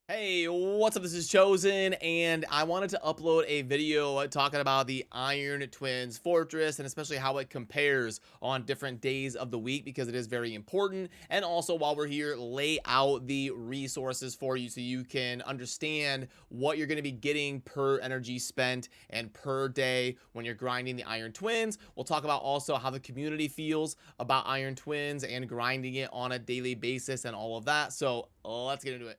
Hey, what's up? This is Chosen, and I wanted to upload a video talking about the Iron Twins Fortress and especially how it compares on different days of the week because it is very important. And also, while we're here, lay out the resources for you so you can understand what you're going to be getting per energy spent and per day when you're grinding the Iron Twins. We'll talk about also how the community feels about Iron Twins and grinding it on a daily basis and all of that. So let's get into it.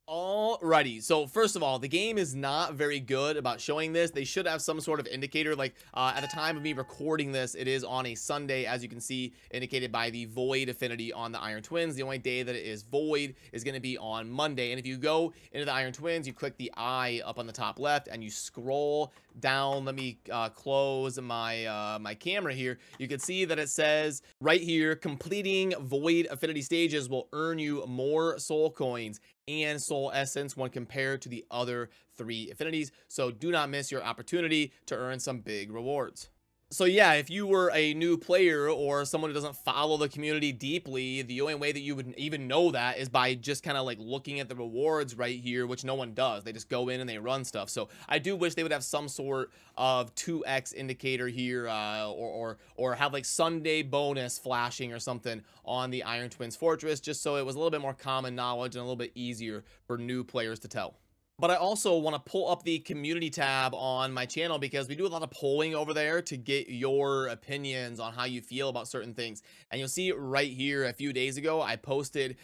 Alrighty, so first of all, the game is not very good about showing this. They should have some sort of indicator. Like at the time of me recording this, it is on a Sunday, as you can see, indicated by the void affinity on the Iron Twins. The only day that it is void is going to be on Monday. And if you go into the Iron Twins, you click the eye up on the top left and you scroll down. Let me close my my camera here. You can see that it says right here, completing void affinity stages will earn you more soul coins and soul essence when compared to the other 3 affinities. So do not miss your opportunity to earn some big rewards. So yeah, if you were a new player or someone who doesn't follow the community deeply, the only way that you would even know that is by just kind of like looking at the rewards right here, which no one does. They just go in and they run stuff. So I do wish they would have some sort of 2x indicator here, or have like Sunday bonus flashing or something on the Iron Twins Fortress, just so it was a little bit more common knowledge and a little bit easier for new players to tell. But I also want to pull up the community tab on my channel because we do a lot of polling over there to get your opinions on how you feel about certain things. And you'll see right here, a few days ago, I posted,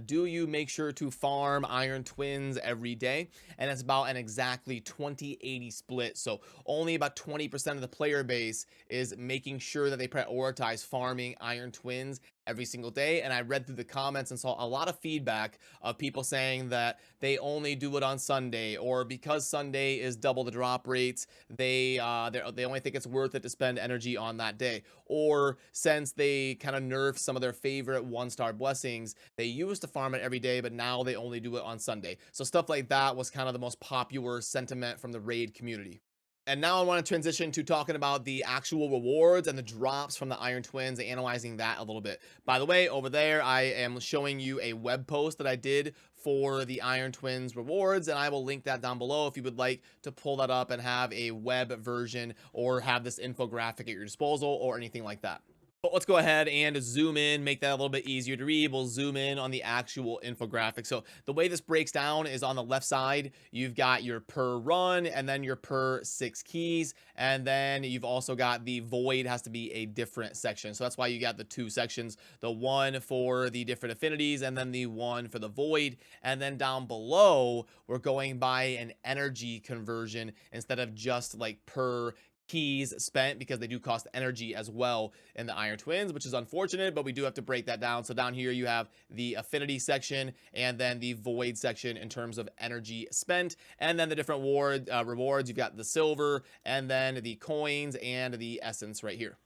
do you make sure to farm Iron Twins every day? And it's about an exactly 20-80 split. So only about 20% of the player base is making sure that they prioritize farming Iron Twins every single day. And I read through the comments and saw a lot of feedback of people saying that they only do it on Sunday, or because Sunday is double the drop rates, they only think it's worth it to spend energy on that day. Or since they kind of nerfed some of their favorite 1-star blessings, they used to farm it every day, but now they only do it on Sunday. So stuff like that was kind of the most popular sentiment from the raid community. And now I want to transition to talking about the actual rewards and the drops from the Iron Twins, analyzing that a little bit. By the way, over there, I am showing you a web post that I did for the Iron Twins rewards, and I will link that down below if you would like to pull that up and have a web version or have this infographic at your disposal or anything like that. But let's go ahead and zoom in, make that a little bit easier to read. We'll zoom in on the actual infographic. So the way this breaks down is on the left side, you've got your per run and then your per 6 keys. And then you've also got the void has to be a different section. So that's why you got the 2 sections, the one for the different affinities and then the one for the void. And then down below, we're going by an energy conversion instead of just like per keys spent, because they do cost energy as well in the Iron Twins, which is unfortunate, but we do have to break that down. So down here you have the affinity section and then the void section in terms of energy spent, and then the different rewards. You've got the silver and then the coins and the essence right here.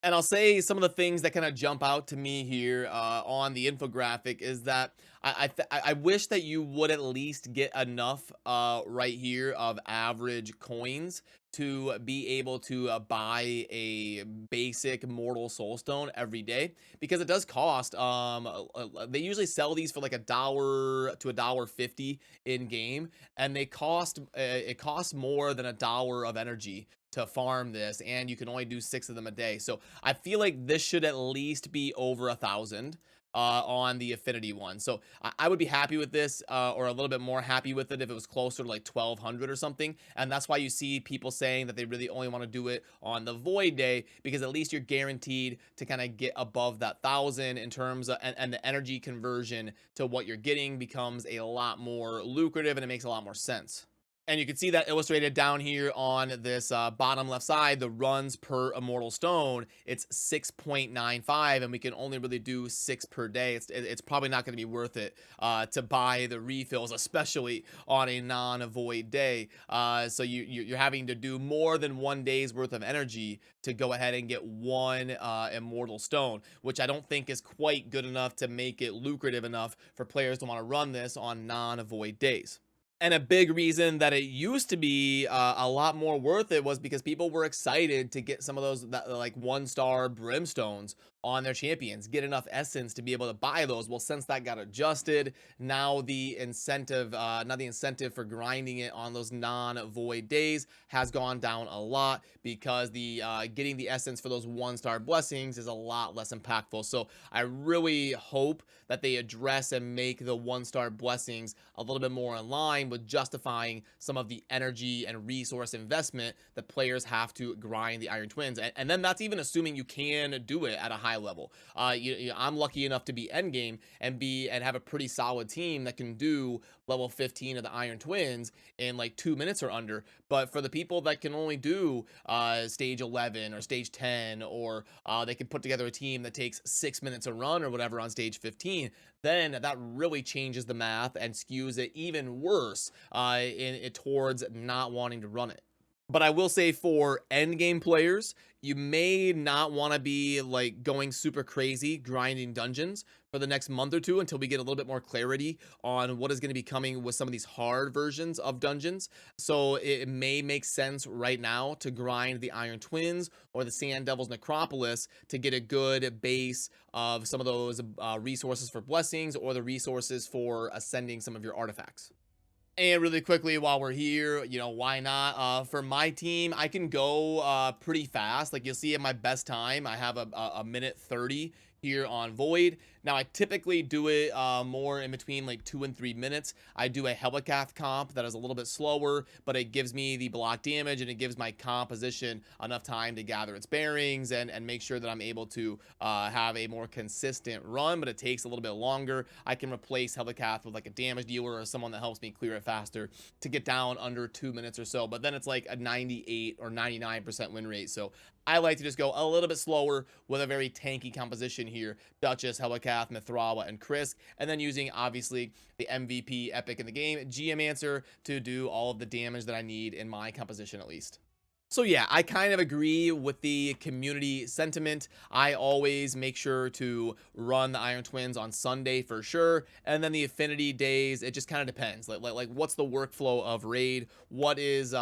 And I'll say some of the things that kind of jump out to me here on the infographic is that I wish that you would at least get enough right here of average coins to be able to buy a basic mortal soulstone every day, because it does cost they usually sell these for like $1 to $1.50 in game, and they cost it costs more than $1 of energy to farm this, and you can only do 6 of them a day. So I feel like this should at least be over 1,000 on the affinity one. So I would be happy with this, or a little bit more happy with it if it was closer to like 1,200 or something. And that's why you see people saying that they really only want to do it on the void day, because at least you're guaranteed to kind of get above that 1,000 in terms of, and the energy conversion to what you're getting becomes a lot more lucrative and it makes a lot more sense. And you can see that illustrated down here on this bottom left side, the runs per immortal stone, it's 6.95, and we can only really do 6 per day. It's probably not going to be worth it to buy the refills, especially on a non-void day. So you're having to do more than 1 day's worth of energy to go ahead and get 1 immortal stone, which I don't think is quite good enough to make it lucrative enough for players to want to run this on non-void days. And a big reason that it used to be a lot more worth it was because people were excited to get some of those like 1-star brimstones on their champions, get enough essence to be able to buy those. Well, since that got adjusted, now the incentive, for grinding it on those non-void days has gone down a lot, because the getting the essence for those 1-star blessings is a lot less impactful. So I really hope that they address and make the 1-star blessings a little bit more in line with justifying some of the energy and resource investment that players have to grind the Iron Twins. And then that's even assuming you can do it at a high level. I'm lucky enough to be endgame and have a pretty solid team that can do level 15 of the Iron Twins in like 2 minutes or under. But for the people that can only do stage 11 or stage 10, or they can put together a team that takes 6 minutes a run or whatever on stage 15, then that really changes the math and skews it even worse towards not wanting to run it. But I will say, for end game players, you may not want to be like going super crazy grinding dungeons for the next month or two until we get a little bit more clarity on what is going to be coming with some of these hard versions of dungeons. So it may make sense right now to grind the Iron Twins or the Sand Devil's Necropolis to get a good base of some of those resources for blessings, or the resources for ascending some of your artifacts. And really quickly, while we're here, why not? For my team, I can go pretty fast. Like, you'll see at my best time, I have a minute 30 here on Void. Now, I typically do it more in between like 2 and 3 minutes. I do a Helicath comp that is a little bit slower, but it gives me the block damage, and it gives my composition enough time to gather its bearings and make sure that I'm able to have a more consistent run, but it takes a little bit longer. I can replace Helicath with like a damage dealer or someone that helps me clear it faster to get down under 2 minutes or so, but then it's like a 98 or 99% win rate. So I like to just go a little bit slower with a very tanky composition here: Duchess, Helicath, Mithrawa, and Krisk, and then using, obviously, the MVP epic in the game, Geomancer, to do all of the damage that I need in my composition, at least. So yeah, I kind of agree with the community sentiment. I always make sure to run the Iron Twins on Sunday for sure, and then the affinity days, it just kind of depends. Like what's the workflow of raid? What is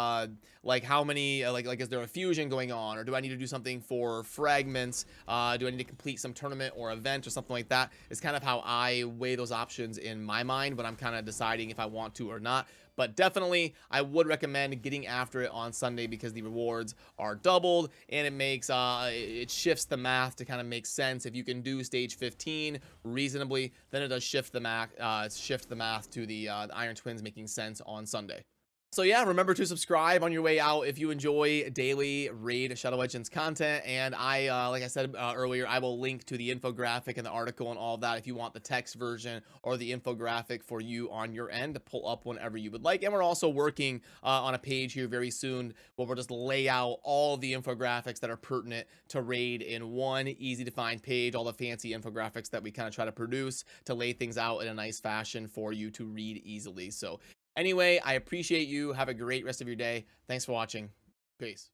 like how many like is there a fusion going on, or do I need to do something for fragments? Do I need to complete some tournament or event or something like that? It's kind of how I weigh those options in my mind when I'm kind of deciding if I want to or not. But definitely, I would recommend getting after it on Sunday, because the rewards are doubled, and it makes it shifts the math to kind of make sense. If you can do stage 15 reasonably, then it does shift the math to the Iron Twins making sense on Sunday. So yeah, remember to subscribe on your way out if you enjoy daily Raid Shadow Legends content. And like I said earlier, I will link to the infographic and the article and all of that if you want the text version or the infographic for you on your end to pull up whenever you would like. And we're also working on a page here very soon where we'll just lay out all the infographics that are pertinent to Raid in one easy to find page, all the fancy infographics that we kind of try to produce to lay things out in a nice fashion for you to read easily. So anyway, I appreciate you. Have a great rest of your day. Thanks for watching. Peace.